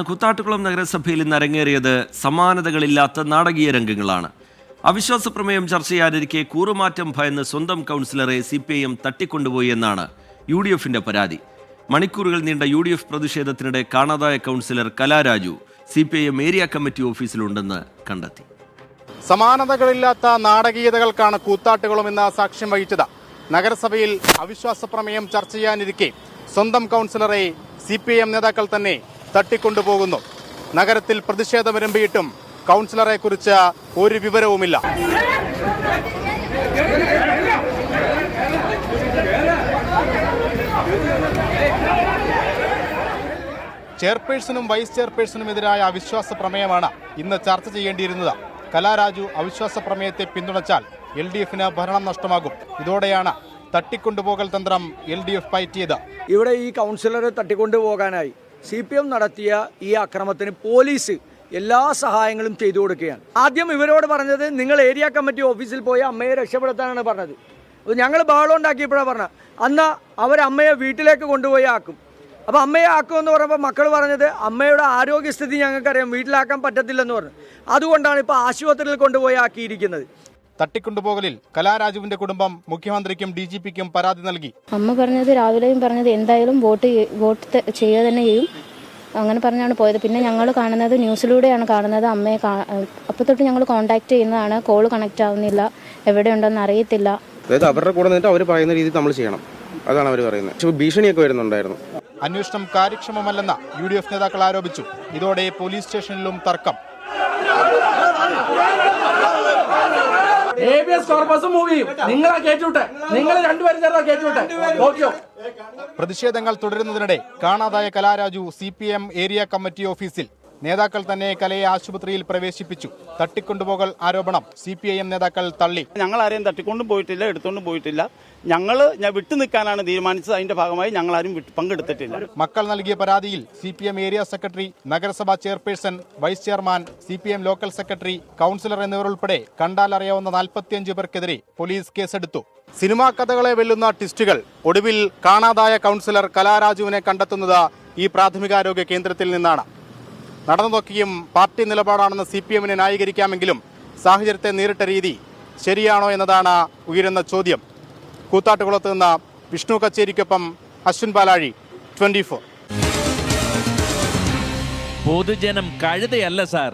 കൂത്താട്ടുകുളം നഗരസഭയിൽ ഇന്ന് അരങ്ങേറിയത് സമാനതകളില്ലാത്ത നാടകീയ രംഗങ്ങളാണ്. അവിശ്വാസ പ്രമേയം ചർച്ച ചെയ്യാനിരിക്കെ കൂറുമാറ്റം ഭയന്ന് സ്വന്തം കൗൺസിലറെ CPIM തട്ടിക്കൊണ്ടുപോയി എന്നാണ് UDFന്റെ പരാതി. മണിക്കൂറുകൾ നീണ്ട UDF പ്രതിഷേധത്തിനിടെ കാണാതായ councillor Kalaraju CPIM area committee ഓഫീസിലുണ്ടെന്ന് കണ്ടെത്തി. സമാനതകളില്ലാത്ത നാടകീയതകൾക്കാണ് കൂത്താട്ടുകുളം ഇന്ന് സാക്ഷ്യം വഹിച്ചത്. നഗരസഭയിൽ അവിശ്വാസ പ്രമേയം ചർച്ച ചെയ്യാനിരിക്കെ സ്വന്തം കൗൺസിലറെ CPIM നേതാക്കൾ തന്നെ തട്ടിക്കൊണ്ടുപോകുന്നു. നഗരത്തിൽ പ്രതിഷേധമിരമ്പിയിട്ടും കൗൺസിലറെ കുറിച്ച് ഒരു വിവരവുമില്ല. ചെയർപേഴ്സണും വൈസ് ചെയർപേഴ്സണുമെതിരായ അവിശ്വാസ പ്രമേയമാണ് ഇന്ന് ചർച്ച ചെയ്യേണ്ടിയിരുന്നത്. കലാരാജു അവിശ്വാസ പ്രമേയത്തെ പിന്തുണച്ചാൽ LDFന് ഭരണം നഷ്ടമാകും. ഇതോടെയാണ് തട്ടിക്കൊണ്ടുപോകൽ തന്ത്രം LDF പയറ്റിയത്. ഇവിടെ ഈ കൗൺസിലറെ തട്ടിക്കൊണ്ടുപോകാനായി CPIM നടത്തിയ ഈ അക്രമത്തിന് പോലീസ് എല്ലാ സഹായങ്ങളും ചെയ്തു കൊടുക്കുകയാണ്. ആദ്യം ഇവരോട് പറഞ്ഞത് നിങ്ങൾ ഏരിയ കമ്മിറ്റി ഓഫീസിൽ പോയി അമ്മയെ രക്ഷപ്പെടുത്താനാണ് പറഞ്ഞത്. അപ്പോൾ ഞങ്ങൾ ബഹളം ഉണ്ടാക്കിയപ്പോഴാണ് പറഞ്ഞത് അന്ന് അവരമ്മയെ വീട്ടിലേക്ക് കൊണ്ടുപോയി ആക്കും. അപ്പോൾ അമ്മയെ ആക്കുമെന്ന് പറയുമ്പോൾ മക്കൾ പറഞ്ഞത് അമ്മയുടെ ആരോഗ്യസ്ഥിതി ഞങ്ങൾക്കറിയാം, വീട്ടിലാക്കാൻ പറ്റത്തില്ലെന്ന് പറഞ്ഞു. അതുകൊണ്ടാണ് ഇപ്പോൾ ആശുപത്രിയിൽ കൊണ്ടുപോയി ആക്കിയിരിക്കുന്നത്. തട്ടിക്കൊണ്ടുപോകലിൽ കലാരാജുവിന്റെ കുടുംബം മുഖ്യമന്ത്രിക്കും DGPക്കും പരാതി നൽകി. അമ്മ പറഞ്ഞത് രാവിലെയും പറഞ്ഞത് എന്തായാലും വോട്ട് ചെയ്യുക തന്നെ ചെയ്യും, അങ്ങനെ പറഞ്ഞാണ് പോയത്. പിന്നെ ഞങ്ങൾ കാണുന്നത് ന്യൂസിലൂടെയാണ് കാണുന്നത്. അമ്മയെ അപ്പോൾ തൊട്ട് ഞങ്ങൾ കോൺടാക്ട് ചെയ്യുന്നതാണ്. കോൾ കണക്റ്റ് ആവുന്നില്ല, എവിടെയുണ്ടെന്ന് അറിയത്തില്ല. അതായത് അവരുടെ കൂടെ നിന്നിട്ട് അവർ പറയുന്ന രീതിയിൽ നമ്മൾ ചെയ്യണം, അതാണ് അവർ പറയുന്നത്. പക്ഷേ ഭീഷണിയൊക്കെ വരുന്നുണ്ടായിരുന്നു. അന്വേഷണം കാര്യക്ഷമമല്ലെന്ന് UDF നേതാക്കൾ ആരോപിച്ചു. ഇതോടെ പോലീസ് സ്റ്റേഷനിലും തർക്കം. പ്രതിഷേധങ്ങൾ തുടരുന്നതിനിടെ കാണാതായ കലാരാജു CPIM ഏരിയ കമ്മിറ്റി ഓഫീസിൽ. നേതാക്കൾ തന്നെ കലയെ ആശുപത്രിയിൽ പ്രവേശിപ്പിച്ചു. തട്ടിക്കൊണ്ടുപോകൽ ആരോപണം CPIM നേതാക്കൾ തള്ളി. ഞങ്ങൾ ആരെയും തട്ടിക്കൊണ്ടും പോയിട്ടില്ല, എടുത്തുകൊണ്ടും പോയിട്ടില്ല. ഞാൻ വിട്ടു നിൽക്കാനാണ് തീരുമാനിച്ചത്. അതിന്റെ ഭാഗമായി ഞങ്ങൾ ആരും പങ്കെടുത്തിട്ടില്ല. മക്കൾ നൽകിയ പരാതിയിൽ CPIM ഏരിയ സെക്രട്ടറി, നഗരസഭാ chairperson, vice chairman, CPIM local secretary, councillor എന്നിവരുൾപ്പെടെ കണ്ടാലറിയാവുന്ന 45 പേർക്കെതിരെ പോലീസ് കേസെടുത്തു. സിനിമാ കഥകളെ വെല്ലുന്ന ട്വിസ്റ്റുകൾ. ഒടുവിൽ കാണാതായ കൗൺസിലർ കലാരാജുവിനെ കണ്ടെത്തുന്നത് ഈ പ്രാഥമികാരോഗ്യ കേന്ദ്രത്തിൽ നിന്നാണ്. നടന്നതൊക്കെയും പാർട്ടി നിലപാടാണെന്ന് CPIMനെ ന്യായീകരിക്കാമെങ്കിലും സാഹചര്യത്തെ നേരിട്ട രീതി ശരിയാണോ എന്നതാണ് ഉയരുന്ന ചോദ്യം. കൂത്താട്ടുകുളത്ത് നിന്ന് വിഷ്ണു കച്ചേരിക്കൊപ്പം അശ്വിൻ പാലാഴി, 24. പൊതുജനം കഴുതയല്ല സാർ.